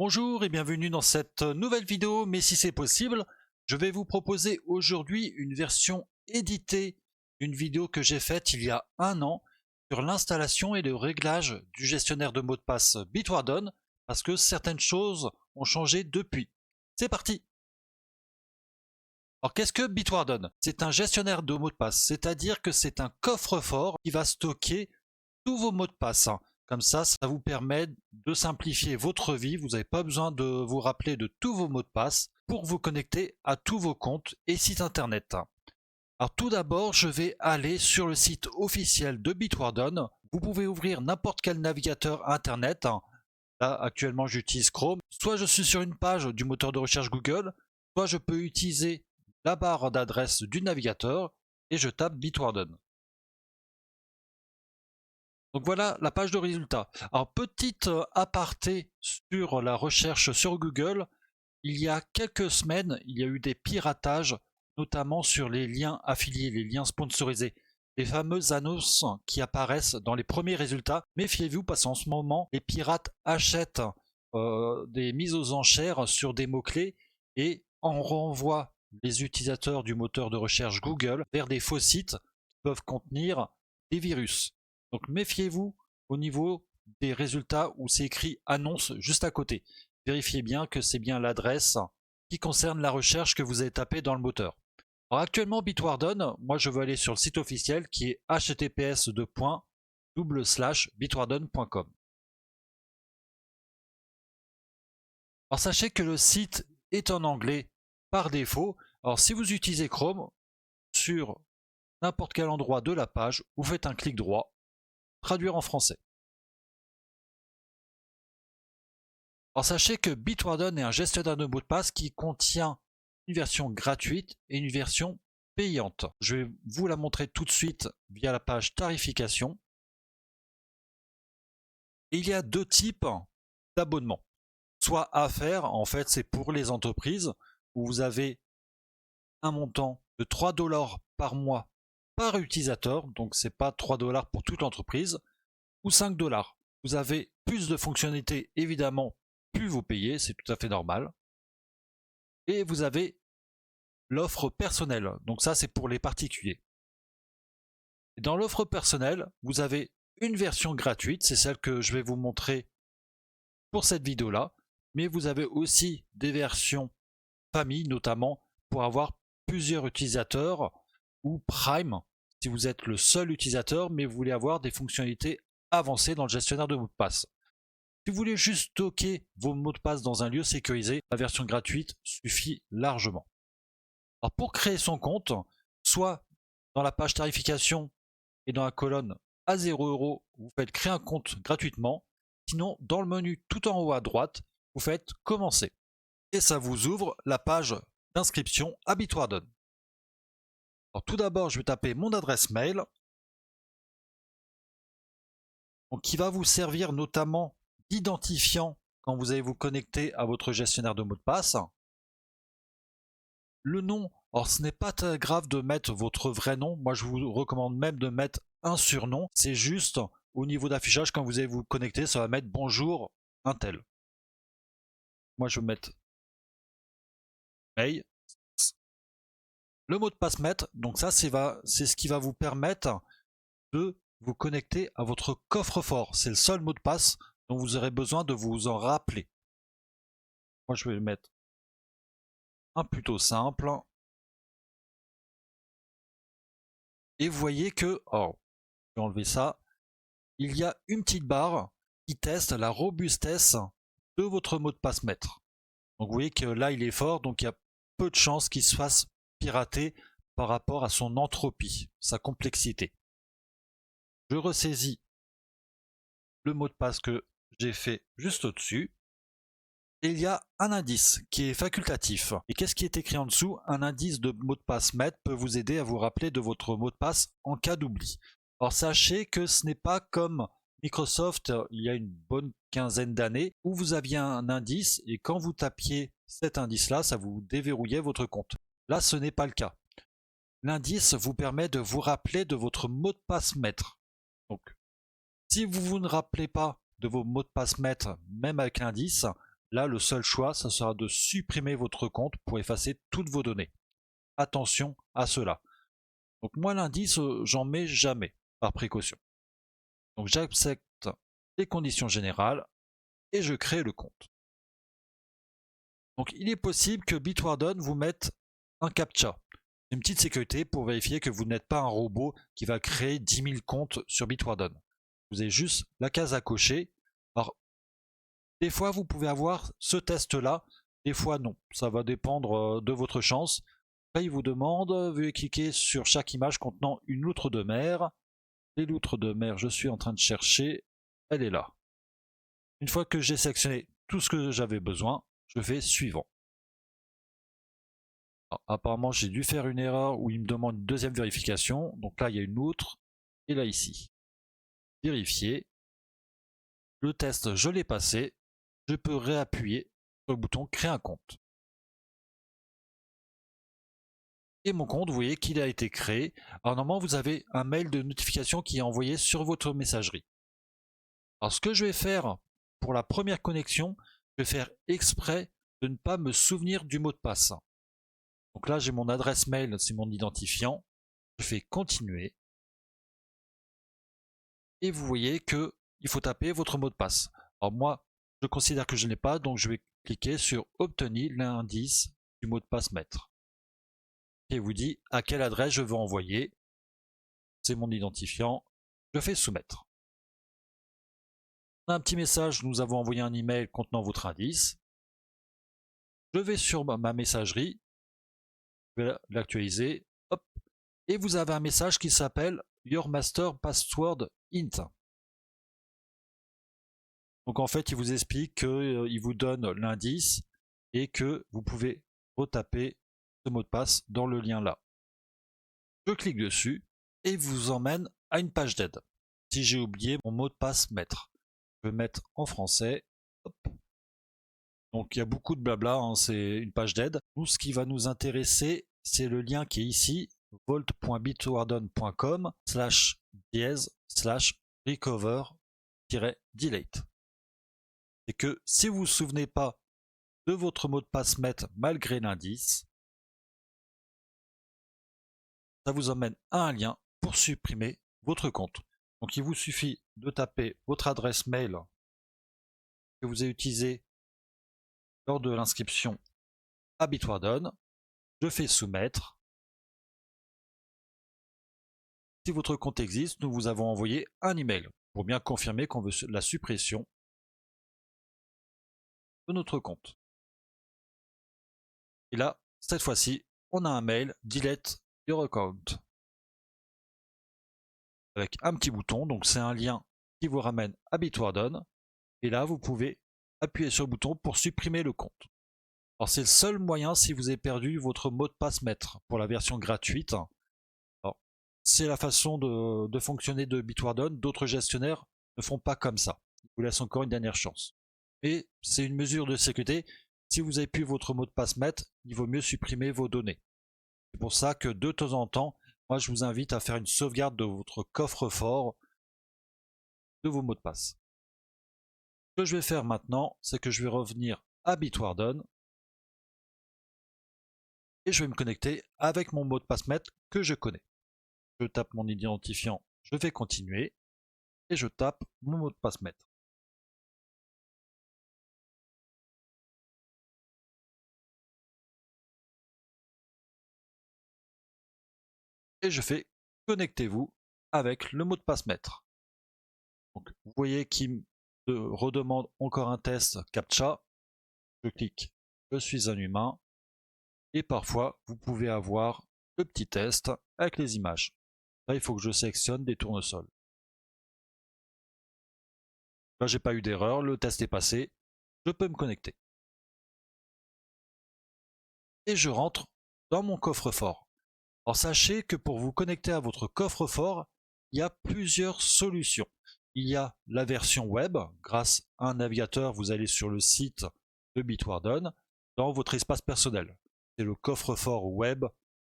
Bonjour et bienvenue dans cette nouvelle vidéo, mais si c'est possible, je vais vous proposer aujourd'hui une version éditée d'une vidéo que j'ai faite il y a un an sur l'installation et le réglage du gestionnaire de mots de passe Bitwarden, parce que certaines choses ont changé depuis. C'est parti! Alors qu'est-ce que Bitwarden? C'est un gestionnaire de mots de passe, c'est-à-dire que c'est un coffre-fort qui va stocker tous vos mots de passe. Comme ça vous permet de simplifier votre vie. Vous n'avez pas besoin de vous rappeler de tous vos mots de passe pour vous connecter à tous vos comptes et sites internet. Alors tout d'abord, je vais aller sur le site officiel de Bitwarden. Vous pouvez ouvrir n'importe quel navigateur internet. Là, actuellement, j'utilise Chrome. Soit je suis sur une page du moteur de recherche Google, soit je peux utiliser la barre d'adresse du navigateur et je tape Bitwarden. Donc voilà la page de résultats. Alors petite aparté sur la recherche sur Google, il y a quelques semaines, il y a eu des piratages, notamment sur les liens affiliés, les liens sponsorisés, les fameuses annonces qui apparaissent dans les premiers résultats. Méfiez-vous parce qu'en ce moment, les pirates achètent des mises aux enchères sur des mots-clés et en renvoient les utilisateurs du moteur de recherche Google vers des faux sites qui peuvent contenir des virus. Donc méfiez-vous au niveau des résultats où c'est écrit annonce juste à côté. Vérifiez bien que c'est bien l'adresse qui concerne la recherche que vous avez tapée dans le moteur. Alors actuellement Bitwarden, moi je veux aller sur le site officiel qui est https://bitwarden.com. Alors sachez que le site est en anglais par défaut. Alors si vous utilisez Chrome, sur n'importe quel endroit de la page, vous faites un clic droit, traduire en français. Alors sachez que Bitwarden est un gestionnaire de mots de passe qui contient une version gratuite et une version payante. Je vais vous la montrer tout de suite via la page tarification. Et il y a deux types d'abonnements. Soit affaires, en fait c'est pour les entreprises, où vous avez un montant de 3 $ par mois par utilisateur, donc c'est pas 3 $ pour toute l'entreprise, ou 5 $. Vous avez plus de fonctionnalités évidemment, plus vous payez, c'est tout à fait normal. Et vous avez l'offre personnelle, donc ça c'est pour les particuliers. Et dans l'offre personnelle, vous avez une version gratuite, c'est celle que je vais vous montrer pour cette vidéo là, mais vous avez aussi des versions famille, notamment pour avoir plusieurs utilisateurs, ou Prime si vous êtes le seul utilisateur mais vous voulez avoir des fonctionnalités avancées dans le gestionnaire de mots de passe. Si vous voulez juste stocker vos mots de passe dans un lieu sécurisé, la version gratuite suffit largement. Alors pour créer son compte, soit dans la page tarification et dans la colonne à 0 €, vous faites créer un compte gratuitement. Sinon, dans le menu tout en haut à droite, vous faites commencer. Et ça vous ouvre la page d'inscription à Bitwarden. Alors tout d'abord, je vais taper mon adresse mail, donc qui va vous servir notamment d'identifiant quand vous allez vous connecter à votre gestionnaire de mots de passe. Le nom, alors ce n'est pas très grave de mettre votre vrai nom, moi je vous recommande même de mettre un surnom, c'est juste au niveau d'affichage quand vous allez vous connecter, ça va mettre bonjour un tel. Moi je vais mettre mail. Le mot de passe maître, donc ça c'est ce qui va vous permettre de vous connecter à votre coffre-fort. C'est le seul mot de passe dont vous aurez besoin de vous en rappeler. Moi je vais mettre un plutôt simple. Et vous voyez que, oh, je vais enlever ça, il y a une petite barre qui teste la robustesse de votre mot de passe maître. Donc vous voyez que là il est fort, donc il y a peu de chances qu'il se fasse pirater par rapport à son entropie, sa complexité. Je ressaisis le mot de passe que j'ai fait juste au-dessus. Et il y a un indice qui est facultatif. Et qu'est-ce qui est écrit en dessous? Un indice de mot de passe maître peut vous aider à vous rappeler de votre mot de passe en cas d'oubli. Alors sachez que ce n'est pas comme Microsoft il y a une bonne quinzaine d'années où vous aviez un indice et quand vous tapiez cet indice-là, ça vous déverrouillait votre compte. Là, ce n'est pas le cas. L'indice vous permet de vous rappeler de votre mot de passe maître. Donc, si vous ne rappelez pas de vos mots de passe maître, même avec l'indice, Là, le seul choix, ça sera de supprimer votre compte pour effacer toutes vos données. Attention à cela. Donc moi, l'indice, j'en mets jamais, par précaution. Donc j'accepte les conditions générales et je crée le compte. Donc il est possible que Bitwarden vous mette un CAPTCHA, une petite sécurité pour vérifier que vous n'êtes pas un robot qui va créer 10 000 comptes sur Bitwarden. Vous avez juste la case à cocher. Alors, des fois vous pouvez avoir ce test-là, des fois non. Ça va dépendre de votre chance. Là, il vous demande, veuillez cliquer sur chaque image contenant une loutre de mer. Les loutres de mer, je suis en train de chercher, elle est là. Une fois que j'ai sélectionné tout ce que j'avais besoin, je fais suivant. Alors, apparemment, j'ai dû faire une erreur où il me demande une deuxième vérification. Donc là, il y a une loutre, et là ici. Vérifier. Le test, je l'ai passé. Je peux réappuyer sur le bouton créer un compte. Et mon compte, vous voyez qu'il a été créé. Alors normalement, vous avez un mail de notification qui est envoyé sur votre messagerie. Alors ce que je vais faire pour la première connexion, je vais faire exprès de ne pas me souvenir du mot de passe. Donc là, j'ai mon adresse mail, c'est mon identifiant. Je fais continuer. Et vous voyez que il faut taper votre mot de passe. Alors moi, je considère que je ne l'ai pas, donc je vais cliquer sur obtenir l'indice du mot de passe maître. Et vous dit à quelle adresse je veux envoyer. C'est mon identifiant. Je fais soumettre. Un petit message, nous avons envoyé un email contenant votre indice. Je vais sur ma messagerie. Je vais l'actualiser. Hop. Et vous avez un message qui s'appelle Your Master Password Int. Donc en fait, il vous explique qu'il vous donne l'indice et que vous pouvez retaper ce mot de passe dans le lien là. Je clique dessus et il vous emmène à une page d'aide. Si j'ai oublié mon mot de passe maître, je vais mettre en français. Hop. Donc il y a beaucoup de blabla, hein, c'est une page d'aide. Nous, ce qui va nous intéresser, c'est le lien qui est ici, vault.bitwarden.com/recover-delete. Et que si vous ne vous souvenez pas de votre mot de passe maître malgré l'indice, ça vous emmène à un lien pour supprimer votre compte. Donc il vous suffit de taper votre adresse mail que vous avez utilisée lors de l'inscription à Bitwarden. Je fais soumettre. Si votre compte existe, nous vous avons envoyé un email pour bien confirmer qu'on veut la suppression de notre compte. Et là, cette fois-ci, on a un mail delete your account avec un petit bouton. Donc c'est un lien qui vous ramène à Bitwarden. Et là, vous pouvez appuyer sur le bouton pour supprimer le compte. Alors c'est le seul moyen si vous avez perdu votre mot de passe maître pour la version gratuite. C'est la façon de fonctionner de Bitwarden. D'autres gestionnaires ne font pas comme ça. Ils vous laissent encore une dernière chance. Et c'est une mesure de sécurité. Si vous avez plus votre mot de passe maître, il vaut mieux supprimer vos données. C'est pour ça que de temps en temps, moi je vous invite à faire une sauvegarde de votre coffre-fort de vos mots de passe. Ce que je vais faire maintenant, c'est que je vais revenir à Bitwarden et je vais me connecter avec mon mot de passe maître que je connais. Je tape mon identifiant, je vais continuer et je tape mon mot de passe maître. Et je fais connectez-vous avec le mot de passe maître. Donc, vous voyez qu'il me redemande encore un test CAPTCHA. Je clique, je suis un humain. Et parfois, vous pouvez avoir le petit test avec les images. Là, il faut que je sélectionne des tournesols. Là, j'ai pas eu d'erreur, le test est passé. Je peux me connecter. Et je rentre dans mon coffre-fort. Alors sachez que pour vous connecter à votre coffre-fort, il y a plusieurs solutions. Il y a la version web, grâce à un navigateur, vous allez sur le site de Bitwarden, dans votre espace personnel. C'est le coffre-fort web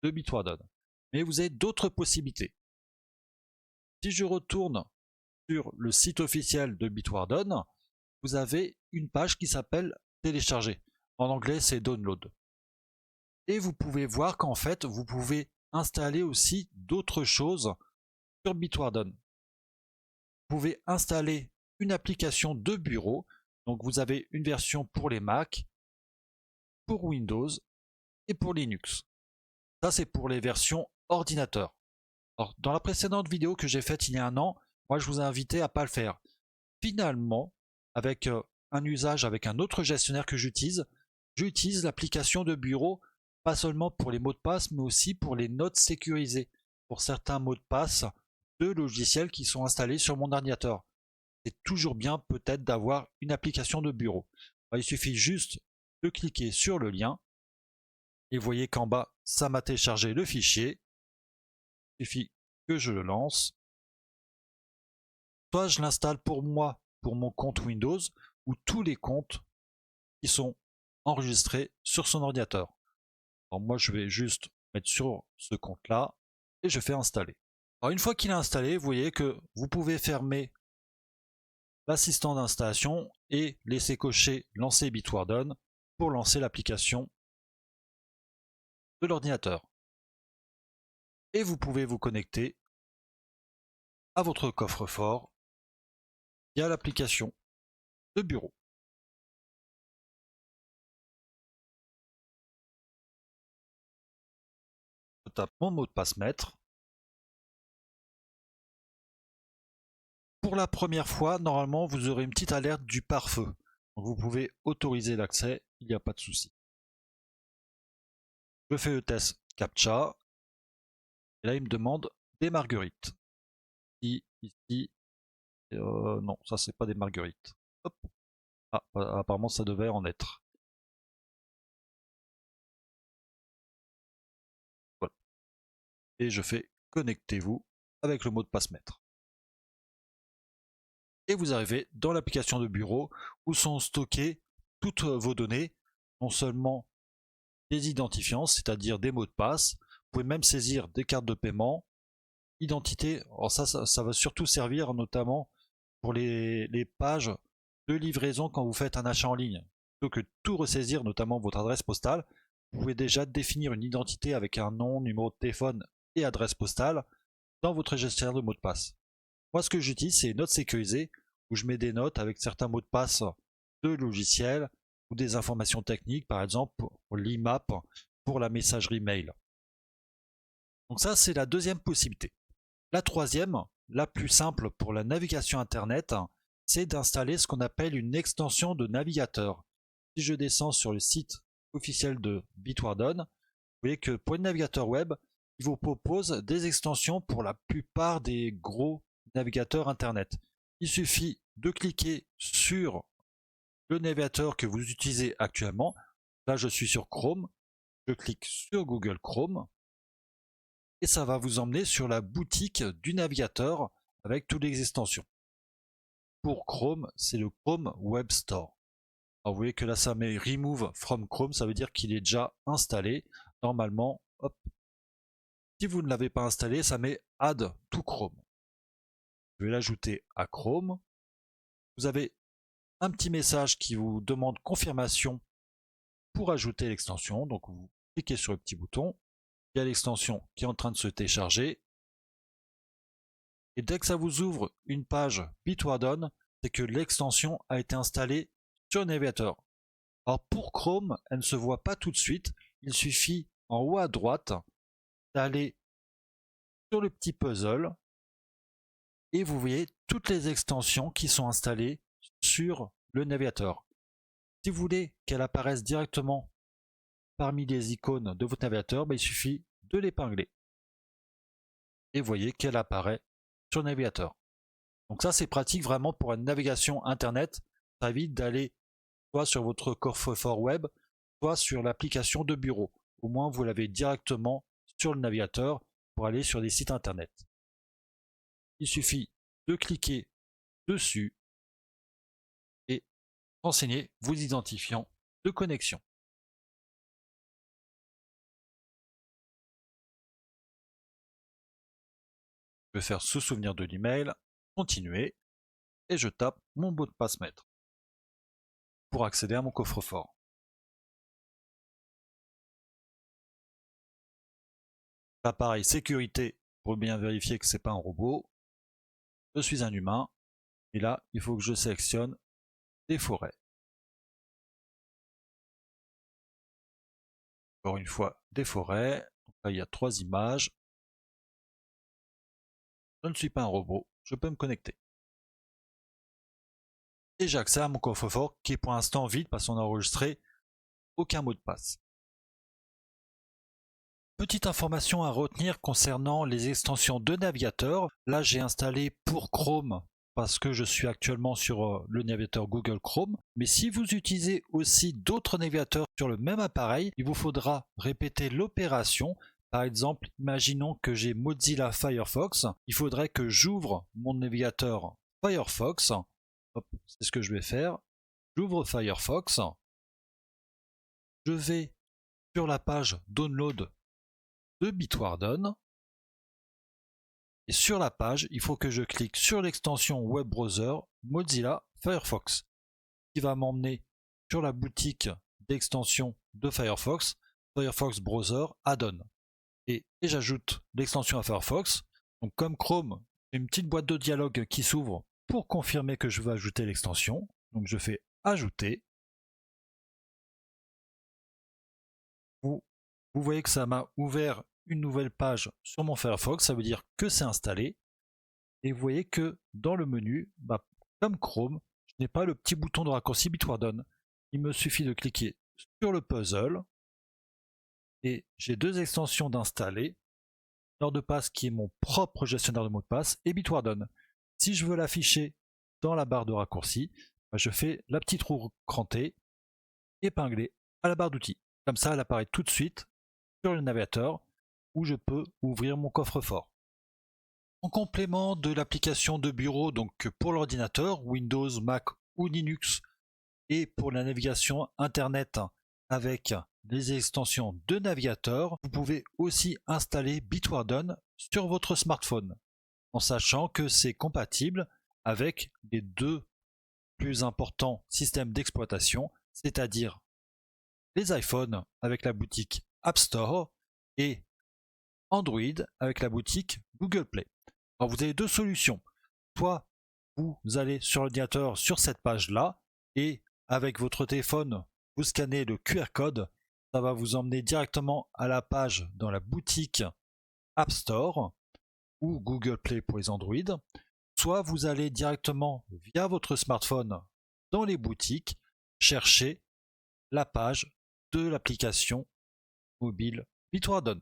de Bitwarden. Mais vous avez d'autres possibilités. Si je retourne sur le site officiel de Bitwarden, vous avez une page qui s'appelle télécharger. En anglais, c'est download. Et vous pouvez voir qu'en fait, vous pouvez installer aussi d'autres choses sur Bitwarden. Vous pouvez installer une application de bureau. Donc vous avez une version pour les Mac, pour Windows et pour Linux. Ça, c'est pour les versions ordinateur. Alors, dans la précédente vidéo que j'ai faite il y a un an, moi je vous ai invité à ne pas le faire. Finalement, avec un usage avec un autre gestionnaire que j'utilise l'application de bureau, pas seulement pour les mots de passe, mais aussi pour les notes sécurisées, pour certains mots de passe de logiciels qui sont installés sur mon ordinateur. C'est toujours bien peut-être d'avoir une application de bureau. Alors, il suffit juste de cliquer sur le lien, et vous voyez qu'en bas, ça m'a téléchargé le fichier. Il suffit que je le lance. Soit je l'installe pour moi, pour mon compte Windows, ou tous les comptes qui sont enregistrés sur son ordinateur. Alors moi, je vais juste mettre sur ce compte-là et je fais installer. Alors une fois qu'il est installé, vous voyez que vous pouvez fermer l'assistant d'installation et laisser cocher lancer Bitwarden pour lancer l'application de l'ordinateur. Et vous pouvez vous connecter à votre coffre-fort via l'application de bureau. Je tape mon mot de passe maître. Pour la première fois, normalement, vous aurez une petite alerte du pare-feu. Donc vous pouvez autoriser l'accès, il n'y a pas de souci. Je fais le test CAPTCHA. Et là, il me demande des marguerites. Ici. Non, ça, c'est pas des marguerites. Hop. Ah, apparemment, ça devait en être. Voilà. Et je fais connectez-vous avec le mot de passe maître. Et vous arrivez dans l'application de bureau où sont stockées toutes vos données, non seulement des identifiants, c'est-à-dire des mots de passe, vous pouvez même saisir des cartes de paiement, identité. Alors ça va surtout servir notamment pour les pages de livraison quand vous faites un achat en ligne. Plutôt que tout ressaisir, notamment votre adresse postale, vous pouvez déjà définir une identité avec un nom, numéro de téléphone et adresse postale dans votre gestionnaire de mots de passe. Moi, ce que j'utilise, c'est une note sécurisée où je mets des notes avec certains mots de passe de logiciels ou des informations techniques, par exemple pour l'IMAP, pour la messagerie mail. Donc ça, c'est la deuxième possibilité. La troisième, la plus simple pour la navigation Internet, c'est d'installer ce qu'on appelle une extension de navigateur. Si je descends sur le site officiel de Bitwarden, vous voyez que pour le navigateur web, il vous propose des extensions pour la plupart des gros navigateurs Internet. Il suffit de cliquer sur le navigateur que vous utilisez actuellement. Là, je suis sur Chrome. Je clique sur Google Chrome et ça va vous emmener sur la boutique du navigateur avec toutes les extensions. Pour Chrome, c'est le Chrome Web Store. Alors vous voyez que là ça met Remove from Chrome, ça veut dire qu'il est déjà installé. Normalement, hop, si vous ne l'avez pas installé, ça met Add to Chrome. Je vais l'ajouter à Chrome. Vous avez un petit message qui vous demande confirmation pour ajouter l'extension. Donc vous cliquez sur le petit bouton. Il y a l'extension qui est en train de se télécharger. Et dès que ça vous ouvre une page Bitwarden, c'est que l'extension a été installée sur le navigateur. Alors pour Chrome, elle ne se voit pas tout de suite. Il suffit en haut à droite d'aller sur le petit puzzle et vous voyez toutes les extensions qui sont installées sur le navigateur. Si vous voulez qu'elle apparaisse directement parmi les icônes de votre navigateur, il suffit de l'épingler. Et vous voyez qu'elle apparaît sur le navigateur. Donc ça c'est pratique vraiment pour une navigation internet. Ça évite d'aller soit sur votre coffre-fort web, soit sur l'application de bureau. Au moins vous l'avez directement sur le navigateur pour aller sur des sites internet. Il suffit de cliquer dessus et renseigner vos identifiants de connexion. Je vais faire se souvenir de l'email, continuer, et je tape mon mot de passe maître. pour accéder à mon coffre-fort. Là pareil, sécurité, pour bien vérifier que c'est pas un robot. Je suis un humain. Et là, il faut que je sélectionne des forêts. Encore une fois, des forêts. Donc là, il y a 3 images. Je ne suis pas un robot, je peux me connecter. Et j'ai accès à mon coffre-fort qui est pour l'instant vide parce qu'on n'a enregistré aucun mot de passe. Petite information à retenir concernant les extensions de navigateur. Là, j'ai installé pour Chrome parce que je suis actuellement sur le navigateur Google Chrome. Mais si vous utilisez aussi d'autres navigateurs sur le même appareil, il vous faudra répéter l'opération. Par exemple, imaginons que j'ai Mozilla Firefox. Il faudrait que j'ouvre mon navigateur Firefox. C'est ce que je vais faire. J'ouvre Firefox. Je vais sur la page Download de Bitwarden. Et sur la page, il faut que je clique sur l'extension web browser Mozilla Firefox, qui va m'emmener sur la boutique d'extensions de Firefox, Firefox Browser Add-on. Et j'ajoute l'extension à Firefox. Donc comme Chrome, j'ai une petite boîte de dialogue qui s'ouvre pour confirmer que je veux ajouter l'extension. Donc je fais ajouter. Vous voyez que ça m'a ouvert une nouvelle page sur mon Firefox, ça veut dire que c'est installé. Et vous voyez que dans le menu, comme Chrome, je n'ai pas le petit bouton de raccourci Bitwarden. Il me suffit de cliquer sur le puzzle et j'ai 2 extensions d'installer. Mot de passe qui est mon propre gestionnaire de mots de passe et Bitwarden. Si je veux l'afficher dans la barre de raccourci, je fais la petite roue crantée, épinglée à la barre d'outils. Comme ça, elle apparaît tout de suite sur le navigateur où je peux ouvrir mon coffre-fort. En complément de l'application de bureau, donc pour l'ordinateur, Windows, Mac ou Linux, et pour la navigation Internet avec les extensions de navigateur, vous pouvez aussi installer Bitwarden sur votre smartphone, en sachant que c'est compatible avec les 2 plus importants systèmes d'exploitation, c'est-à-dire les iPhones avec la boutique App Store et Android avec la boutique Google Play. Alors vous avez 2 solutions. Soit vous allez sur l'ordinateur sur cette page-là et avec votre téléphone, vous scannez le QR code. Ça va vous emmener directement à la page dans la boutique App Store ou Google Play pour les Android. Soit vous allez directement via votre smartphone dans les boutiques chercher la page de l'application mobile Bitwarden.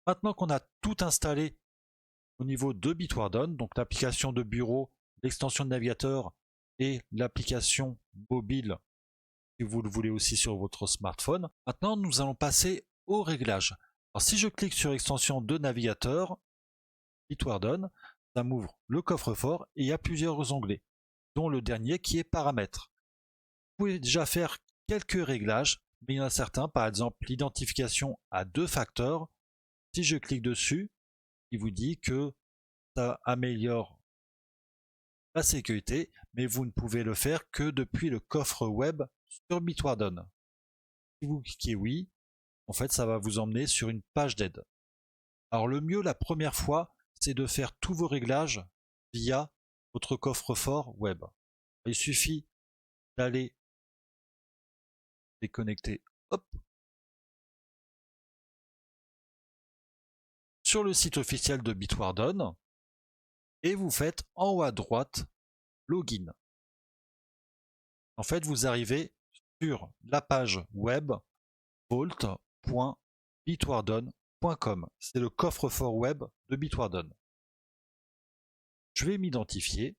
Maintenant qu'on a tout installé au niveau de Bitwarden, donc l'application de bureau, l'extension de navigateur et l'application mobile si vous le voulez aussi sur votre smartphone. Maintenant, nous allons passer aux réglages. Alors, si je clique sur l'extension de navigateur, Bitwarden, ça m'ouvre le coffre-fort et il y a plusieurs onglets, dont le dernier qui est paramètres. Vous pouvez déjà faire quelques réglages, mais il y en a certains, par exemple l'identification à 2 facteurs. Si je clique dessus, il vous dit que ça améliore la sécurité, mais vous ne pouvez le faire que depuis le coffre web sur Bitwarden. Si vous cliquez oui, en fait ça va vous emmener sur une page d'aide. Alors le mieux la première fois, c'est de faire tous vos réglages via votre coffre-fort web. Il suffit d'aller déconnecter, hop, sur le site officiel de Bitwarden et vous faites en haut à droite login. En fait, vous arrivez sur la page web vault.bitwarden.com. C'est le coffre-fort web de Bitwarden. Je vais m'identifier.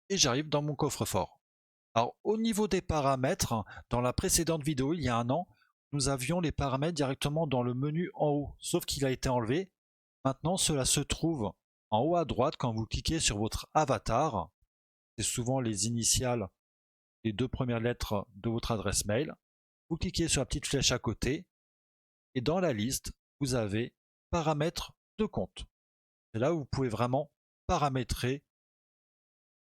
Et j'arrive dans mon coffre-fort. Alors au niveau des paramètres, dans la précédente vidéo, il y a un an, nous avions les paramètres directement dans le menu en haut, sauf qu'il a été enlevé. Maintenant, cela se trouve en haut à droite quand vous cliquez sur votre avatar. C'est souvent les initiales les 2 premières lettres de votre adresse mail. Vous cliquez sur la petite flèche à côté et dans la liste, vous avez paramètres de compte. C'est là où vous pouvez vraiment paramétrer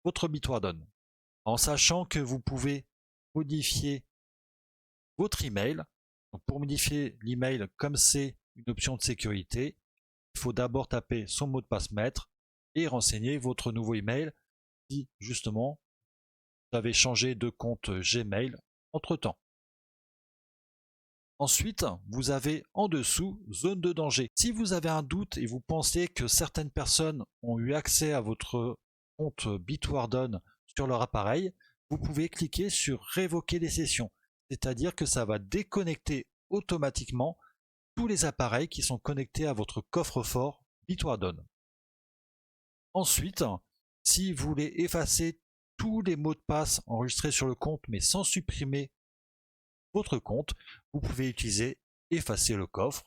votre Bitwarden, en sachant que vous pouvez modifier votre email. Donc pour modifier l'email, comme c'est une option de sécurité, il faut d'abord taper son mot de passe maître et renseigner votre nouveau email si justement vous avez changé de compte Gmail entre temps. Ensuite, vous avez en dessous zone de danger. Si vous avez un doute et vous pensez que certaines personnes ont eu accès à votre compte Bitwarden sur leur appareil, vous pouvez cliquer sur révoquer les sessions. C'est-à-dire que ça va déconnecter automatiquement tous les appareils qui sont connectés à votre coffre-fort Bitwarden. Ensuite, si vous voulez effacer tous les mots de passe enregistrés sur le compte mais sans supprimer votre compte, vous pouvez utiliser effacer le coffre.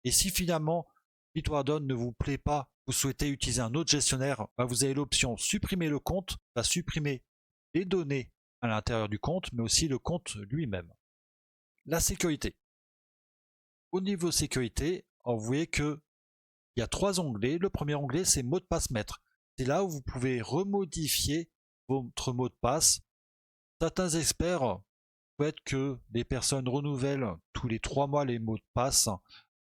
Et si finalement Bitwarden ne vous plaît pas, vous souhaitez utiliser un autre gestionnaire, vous avez l'option supprimer le compte, va supprimer les données à l'intérieur du compte, mais aussi le compte lui-même. La sécurité. Au niveau sécurité, vous voyez que il y a 3 onglets. Le premier onglet, c'est mot de passe maître. C'est là où vous pouvez remodifier votre mot de passe. Certains experts souhaitent que les personnes renouvellent tous les 3 mois les mots de passe.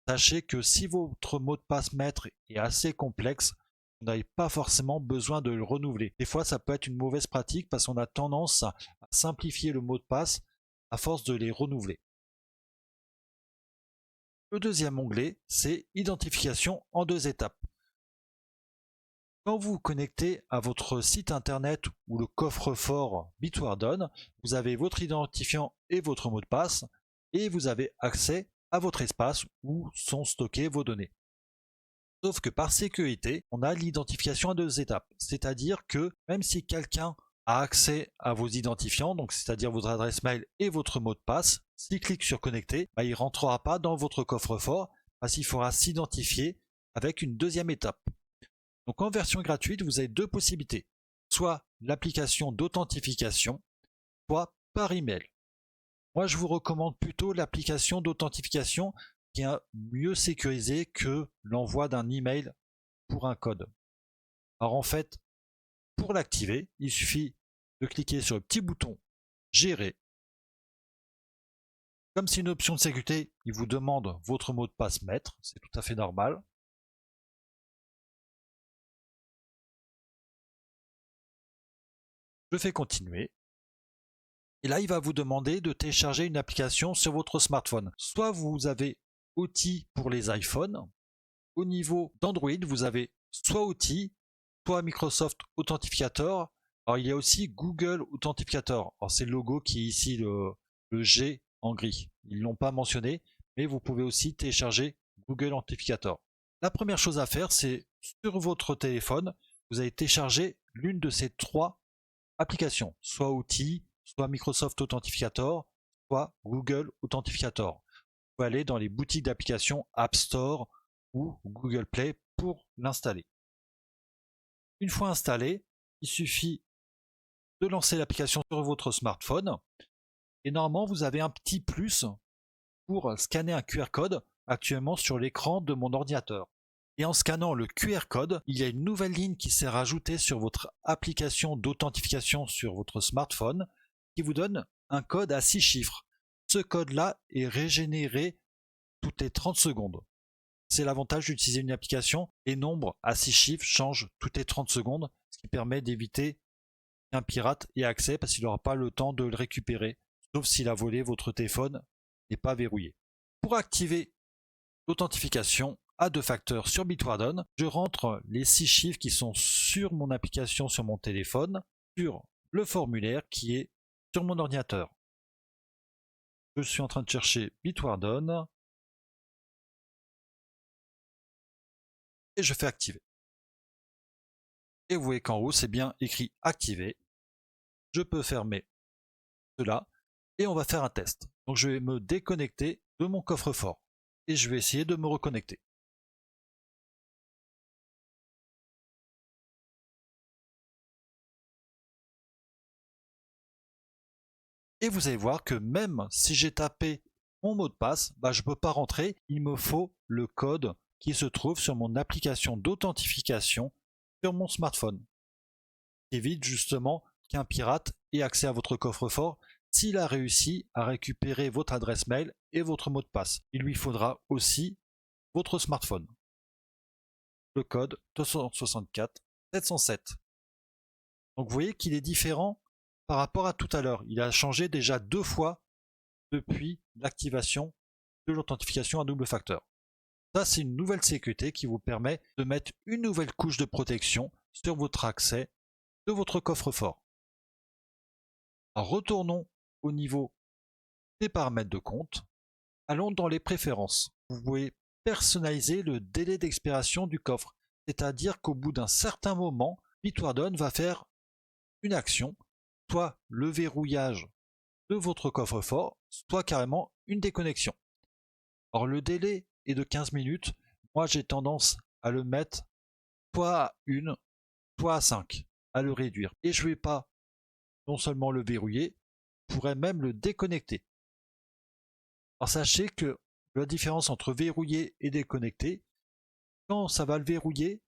Sachez que si votre mot de passe maître est assez complexe, vous n'avez pas forcément besoin de le renouveler. Des fois, ça peut être une mauvaise pratique parce qu'on a tendance à simplifier le mot de passe à force de les renouveler. Le deuxième onglet, c'est identification en 2 étapes. Quand vous vous connectez à votre site internet ou le coffre-fort Bitwarden, vous avez votre identifiant et votre mot de passe et vous avez accès à votre espace où sont stockées vos données. Sauf que par sécurité, on a l'identification à 2 étapes. C'est-à-dire que même si quelqu'un a accès à vos identifiants, donc c'est-à-dire votre adresse mail et votre mot de passe, s'il clique sur connecter, il ne rentrera pas dans votre coffre-fort parce qu'il faudra s'identifier avec une deuxième étape. Donc en version gratuite, vous avez 2 possibilités. Soit l'application d'authentification, soit par email. Moi, je vous recommande plutôt l'application d'authentification qui est mieux sécurisée que l'envoi d'un email pour un code. Alors en fait, pour l'activer, il suffit de cliquer sur le petit bouton Gérer. Comme c'est une option de sécurité, il vous demande votre mot de passe maître, c'est tout à fait normal. Je fais continuer. Et là, il va vous demander de télécharger une application sur votre smartphone. Soit vous avez outils pour les iPhones. Au niveau d'Android, vous avez soit outils, soit Microsoft Authenticator. Alors, il y a aussi Google Authenticator. Alors, c'est le logo qui est ici le G en gris. Ils ne l'ont pas mentionné, mais vous pouvez aussi télécharger Google Authenticator. La première chose à faire, c'est sur votre téléphone, vous allez télécharger l'une de ces 3 applications, soit outils, soit Microsoft Authenticator, soit Google Authenticator. Vous pouvez aller dans les boutiques d'applications App Store ou Google Play pour l'installer. Une fois installé, il suffit de lancer l'application sur votre smartphone et normalement vous avez un petit plus pour scanner un QR code actuellement sur l'écran de mon ordinateur. Et en scannant le QR code, il y a une nouvelle ligne qui s'est rajoutée sur votre application d'authentification sur votre smartphone qui vous donne un code à 6 chiffres. Ce code-là est régénéré toutes les 30 secondes. C'est l'avantage d'utiliser une application. Les nombres à 6 chiffres changent toutes les 30 secondes, ce qui permet d'éviter qu'un pirate ait accès parce qu'il n'aura pas le temps de le récupérer, sauf s'il a volé votre téléphone et pas verrouillé. Pour activer l'authentification à 2 facteurs sur Bitwarden, je rentre les 6 chiffres qui sont sur mon application sur mon téléphone, sur le formulaire qui est sur mon ordinateur. Je suis en train de chercher Bitwarden et je fais activer. Et vous voyez qu'en haut c'est bien écrit activer. Je peux fermer cela et on va faire un test. Donc je vais me déconnecter de mon coffre-fort et je vais essayer de me reconnecter. Et vous allez voir que même si j'ai tapé mon mot de passe, je ne peux pas rentrer. Il me faut le code qui se trouve sur mon application d'authentification sur mon smartphone. Qui évite justement qu'un pirate ait accès à votre coffre-fort s'il a réussi à récupérer votre adresse mail et votre mot de passe. Il lui faudra aussi votre smartphone. Le code 264 707. Donc vous voyez qu'il est différent par rapport à tout à l'heure. Il a changé déjà 2 fois depuis l'activation de l'authentification à double facteur. Ça, c'est une nouvelle sécurité qui vous permet de mettre une nouvelle couche de protection sur votre accès de votre coffre-fort. Alors retournons au niveau des paramètres de compte. Allons dans les préférences. Vous pouvez personnaliser le délai d'expiration du coffre, c'est-à-dire qu'au bout d'un certain moment, Bitwarden va faire une action, soit le verrouillage de votre coffre-fort, soit carrément une déconnexion. Or le délai est de 15 minutes, moi j'ai tendance à le mettre soit à 1, soit à 5, à le réduire. Et je ne vais pas non seulement le verrouiller, je pourrais même le déconnecter. Alors sachez que la différence entre verrouiller et déconnecter, quand ça va le verrouiller,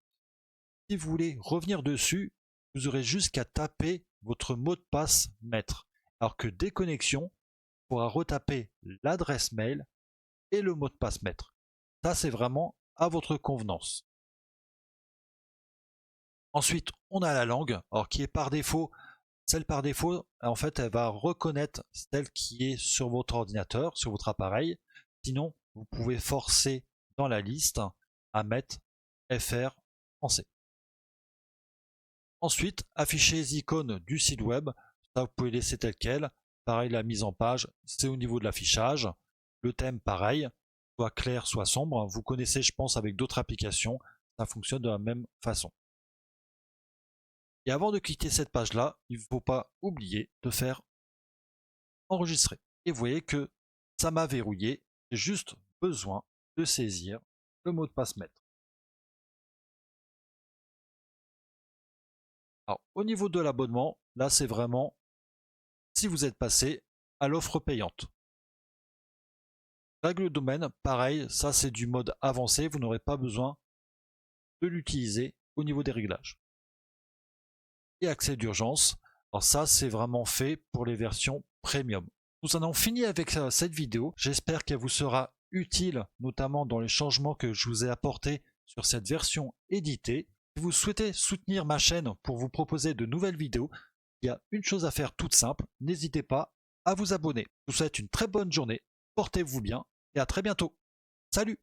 si vous voulez revenir dessus, vous aurez juste qu'à taper votre mot de passe maître. Alors que déconnexion pourra retaper l'adresse mail et le mot de passe maître. Ça, c'est vraiment à votre convenance. Ensuite, on a la langue, alors qui est par défaut, celle par défaut, en fait, elle va reconnaître celle qui est sur votre ordinateur, sur votre appareil. Sinon, vous pouvez forcer dans la liste à mettre FR français. Ensuite, afficher les icônes du site web, ça vous pouvez laisser tel quel. Pareil, la mise en page, c'est au niveau de l'affichage. Le thème, pareil, soit clair, soit sombre. Vous connaissez, je pense, avec d'autres applications, ça fonctionne de la même façon. Et avant de quitter cette page-là, il ne faut pas oublier de faire enregistrer. Et vous voyez que ça m'a verrouillé. J'ai juste besoin de saisir le mot de passe maître. Alors, au niveau de l'abonnement, là, c'est vraiment si vous êtes passé à l'offre payante. Règle de domaine, pareil, ça c'est du mode avancé, vous n'aurez pas besoin de l'utiliser au niveau des réglages. Et accès d'urgence, alors ça c'est vraiment fait pour les versions premium. Nous en avons fini avec cette vidéo, j'espère qu'elle vous sera utile, notamment dans les changements que je vous ai apportés sur cette version éditée. Si vous souhaitez soutenir ma chaîne pour vous proposer de nouvelles vidéos, il y a une chose à faire toute simple, n'hésitez pas à vous abonner. Je vous souhaite une très bonne journée, portez-vous bien et à très bientôt. Salut!